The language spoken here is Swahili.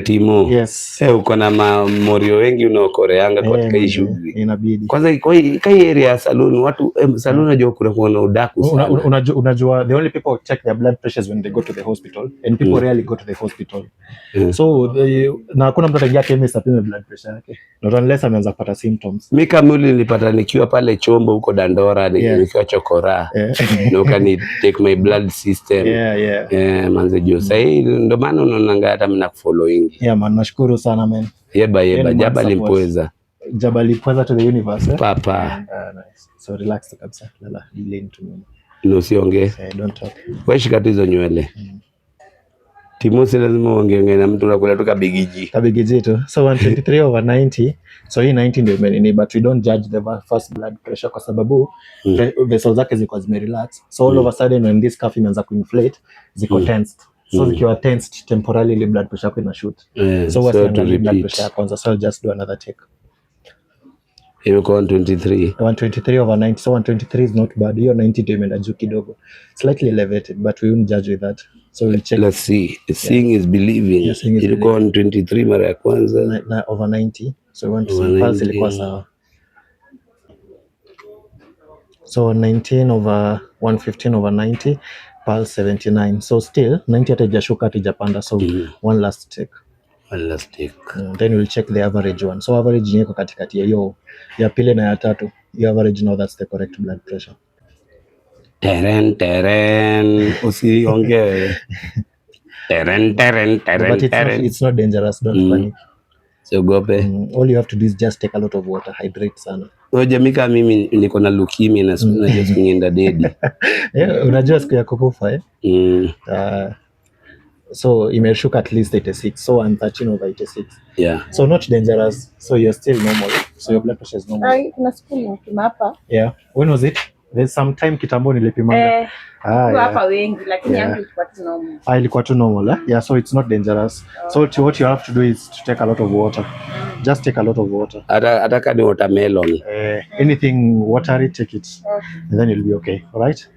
Timo. Yes. Uko na mamorio wengi unaokoreanga katika hii shughuli. Inabidi. Kwanza kai area saluni watu saluni unajua kuna kuona udaku sana. Unajua the only people check their blood pressures when they go to the hospital and people rarely go to the hospital. So na hakuna mtu ataingia chemist apime blood pressure yake. Not unless ameanza kupata symptoms. Mimi kama nilipata nikiwa pale Chombo huko Dandora nikiwa chokora. No can take my blood system. Manze juu sasa ndio maana unaona hata mna following. Man, nashukuru sana man. Yeba Jabali Mpweza. Jabali Mpweza to the universe. Papa. Nice. So relax kabisa. Lala delay to me. No siongee. Don't talk. Wewe shika hizo nywele. Timo si lazima ongee na mtu unakula tu kabigiji tu. So 123/90. So hii 90 ndio imenini, but we don't judge the first blood pressure kwa sababu vessels zake ziko zimerelax. So all of a sudden when this cuff imeanza kuinflate ziko tensed. So zikiwa tensed temporarily blood pressure yako ina shoot. So what's the blood pressure kwanza? So I'll just do another check. Imeko 123. 123/90. So 123 is not bad. Hiyo 90 ndio imeenda juu kidogo. Slightly elevated, but we won't judge with that. So we'll check. Let's see. Seeing is believing. Ilikuwa 123 mara ya kwanza. Na over 90. So we want to see pulse ilikuwa sawa. So 19/115/90, pulse 79. So still 90 hata hajashuka hata hajapanda. So one last check. Then we'll check the average one. So average ni iko katikati ya hiyo ya pili na ya tatu. The average, now that's the correct blood pressure. Teren usiongee. Teren. But it's not dangerous, don't panic. Siogope. All you have to do is just take a lot of water, hydrate sana. Jamika mimi niko na leukemia na najua siku nyenda dedi. Unajua siku ya kukufa so imeshuka at least 86. So 113/86. So not dangerous. So you're still normal. So your blood pressure is normal. Kuna siku nilipima hapa. When was it? There's some time kitambo nilipimanga. Hapa wengi lakini yangu ilikuwa tu normal. Ilikuwa tu normal. So it's not dangerous. So what you have to do is to take a lot of water. Just take a lot of water. Ataka ni watermelon. Anything watery, take it. And then you'll be okay. All right?